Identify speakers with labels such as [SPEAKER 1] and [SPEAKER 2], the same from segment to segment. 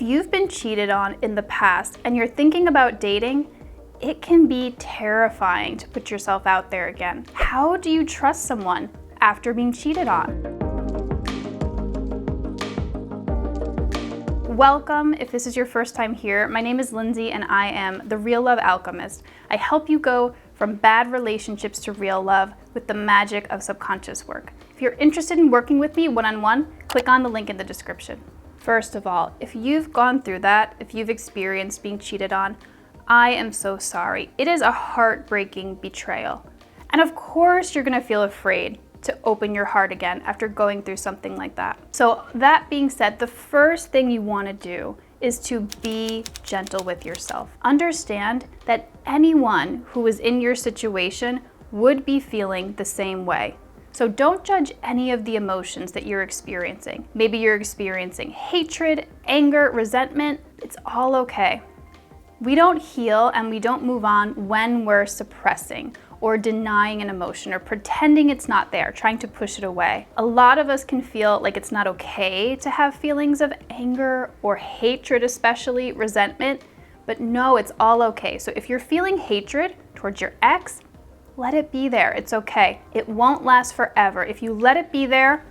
[SPEAKER 1] If you've been cheated on in the past and you're thinking about dating, it can be terrifying to put yourself out there again. How do you trust someone after being cheated on? Welcome. If this is your first time here, my name is Lindsay and I am the Real Love Alchemist. I help you go from bad relationships to real love with the magic of subconscious work. If you're interested in working with me one-on-one, click on the link in the description. First of all, if you've gone through that, if you've experienced being cheated on, I am so sorry. It is a heartbreaking betrayal. And of course, you're gonna feel afraid to open your heart again after going through something like that. So that being said, the first thing you wanna do is to be gentle with yourself. Understand that anyone who is in your situation would be feeling the same way. So don't judge any of the emotions that you're experiencing. Maybe you're experiencing hatred, anger, resentment. It's all okay. We don't heal and we don't move on when we're suppressing or denying an emotion or pretending it's not there, trying to push it away. A lot of us can feel like it's not okay to have feelings of anger or hatred, especially resentment, but no, it's all okay. So if you're feeling hatred towards your ex, let it be there. It's okay. It won't last forever. If you let it be there,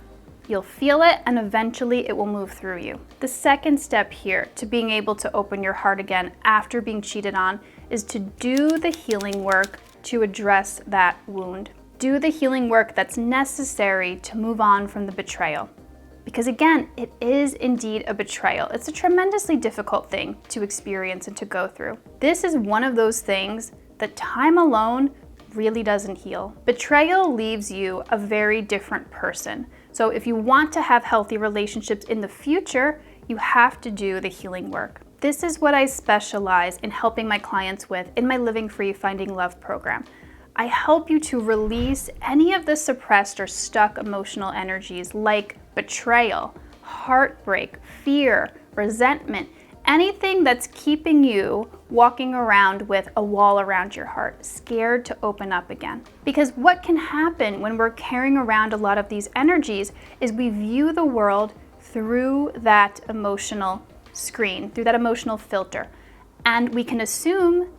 [SPEAKER 1] you'll feel it and eventually it will move through you. The second step here to being able to open your heart again after being cheated on is to do the healing work to address that wound. Do the healing work that's necessary to move on from the betrayal. Because again, it is indeed a betrayal. It's a tremendously difficult thing to experience and to go through. This is one of those things that time alone really doesn't heal. Betrayal leaves you a very different person. So if you want to have healthy relationships in the future, you have to do the healing work. This is what I specialize in helping my clients with in my Living Free Finding Love program. I help you to release any of the suppressed or stuck emotional energies like betrayal, heartbreak, fear, resentment, anything that's keeping you walking around with a wall around your heart, scared to open up again. Because what can happen when we're carrying around a lot of these energies is we view the world through that emotional screen, through that emotional filter. And we can assume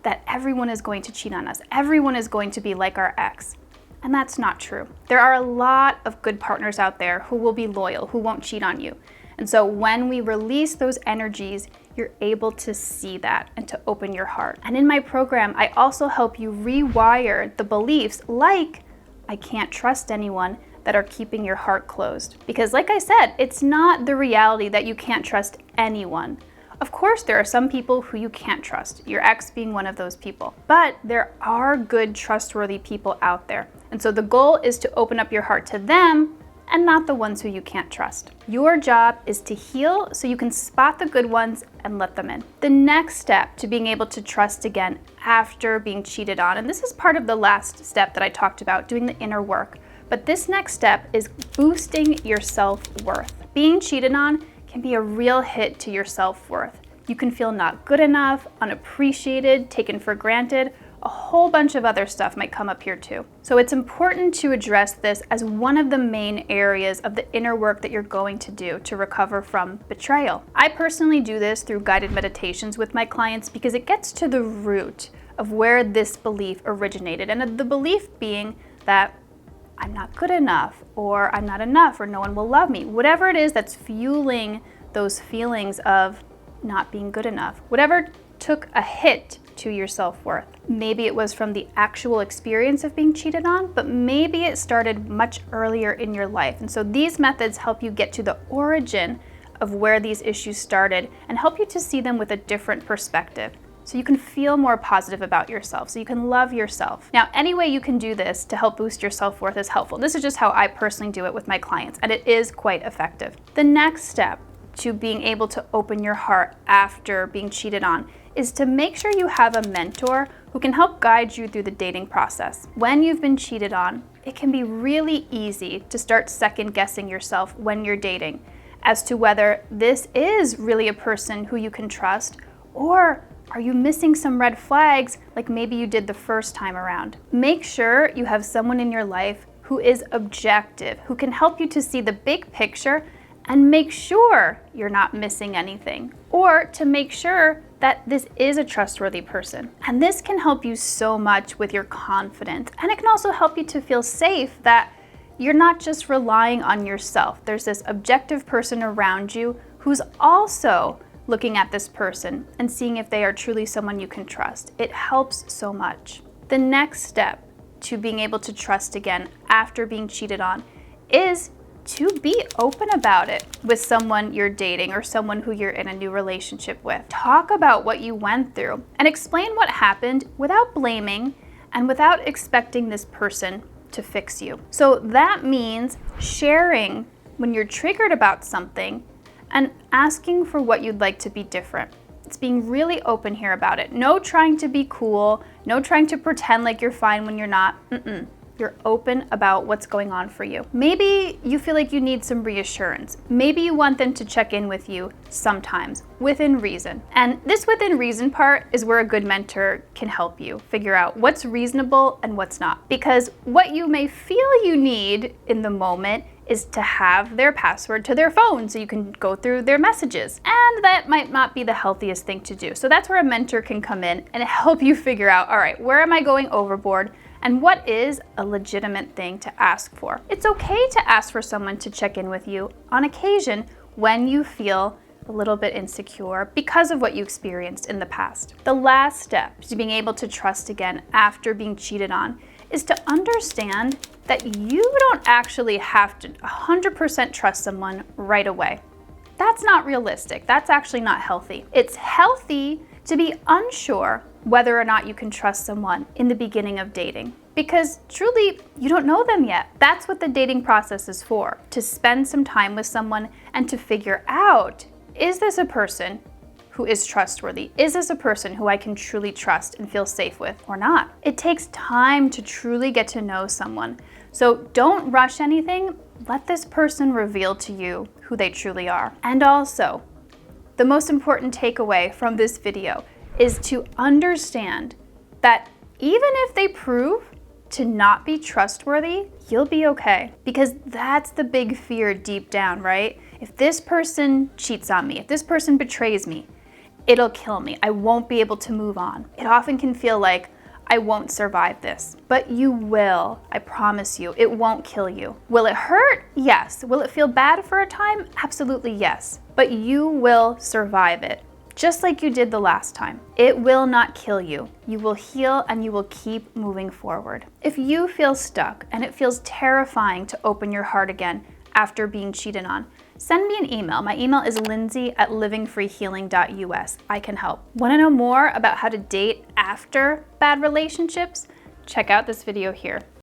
[SPEAKER 1] that everyone is going to cheat on us. Everyone is going to be like our ex. And that's not true. There are a lot of good partners out there who will be loyal, who won't cheat on you. And so when we release those energies, you're able to see that and to open your heart. And in my program, I also help you rewire the beliefs like, I can't trust anyone, that are keeping your heart closed. Because like I said, it's not the reality that you can't trust anyone. Of course, there are some people who you can't trust, your ex being one of those people. But there are good, trustworthy people out there. And so the goal is to open up your heart to them and not the ones who you can't trust. Your job is to heal so you can spot the good ones and let them in. The next step to being able to trust again after being cheated on, and this is part of the last step that I talked about, doing the inner work, but this next step is boosting your self-worth. Being cheated on can be a real hit to your self-worth. You can feel not good enough, unappreciated, taken for granted. A whole bunch of other stuff might come up here too. So it's important to address this as one of the main areas of the inner work that you're going to do to recover from betrayal. I personally do this through guided meditations with my clients because it gets to the root of where this belief originated. And the belief being that I'm not good enough, or I'm not enough, or no one will love me. Whatever it is that's fueling those feelings of not being good enough. Whatever took a hit to your self-worth. Maybe it was from the actual experience of being cheated on, but maybe it started much earlier in your life. And so these methods help you get to the origin of where these issues started and help you to see them with a different perspective. So you can feel more positive about yourself, so you can love yourself. Now, any way you can do this to help boost your self-worth is helpful. This is just how I personally do it with my clients, and it is quite effective. The next step to being able to open your heart after being cheated on is to make sure you have a mentor who can help guide you through the dating process. When you've been cheated on, it can be really easy to start second-guessing yourself when you're dating as to whether this is really a person who you can trust, or are you missing some red flags like maybe you did the first time around? Make sure you have someone in your life who is objective, who can help you to see the big picture and make sure you're not missing anything, or to make sure that this is a trustworthy person. And this can help you so much with your confidence, and it can also help you to feel safe that you're not just relying on yourself. There's this objective person around you who's also looking at this person and seeing if they are truly someone you can trust. It helps so much. The next step to being able to trust again after being cheated on is to be open about it with someone you're dating or someone who you're in a new relationship with. Talk about what you went through and explain what happened without blaming and without expecting this person to fix you. So that means sharing when you're triggered about something and asking for what you'd like to be different. It's being really open here about it. No trying to be cool, no trying to pretend like you're fine when you're not. You're open about what's going on for you. Maybe you feel like you need some reassurance. Maybe you want them to check in with you sometimes, within reason. And this within reason part is where a good mentor can help you figure out what's reasonable and what's not. Because what you may feel you need in the moment is to have their password to their phone so you can go through their messages. And that might not be the healthiest thing to do. So that's where a mentor can come in and help you figure out, all right, where am I going overboard? And what is a legitimate thing to ask for? It's okay to ask for someone to check in with you on occasion when you feel a little bit insecure because of what you experienced in the past. The last step to being able to trust again after being cheated on is to understand that you don't actually have to 100% trust someone right away. That's not realistic. That's actually not healthy. It's healthy to be unsure whether or not you can trust someone in the beginning of dating, because truly you don't know them yet. That's what the dating process is for, to spend some time with someone and to figure out, is this a person who is trustworthy? Is this a person who I can truly trust and feel safe with or not? It takes time to truly get to know someone. So don't rush anything. Let this person reveal to you who they truly are. And also, the most important takeaway from this video is to understand that even if they prove to not be trustworthy, you'll be okay. Because that's the big fear deep down, right? If this person cheats on me, if this person betrays me, it'll kill me. I won't be able to move on. It often can feel like I won't survive this, but you will. I promise you, it won't kill you. Will it hurt? Yes. Will it feel bad for a time? Absolutely yes. But you will survive it, just like you did the last time. It will not kill you. You will heal and you will keep moving forward. If you feel stuck and it feels terrifying to open your heart again after being cheated on, send me an email. My email is lindsay@livingfreehealing.us. I can help. Want to know more about how to date after bad relationships? Check out this video here.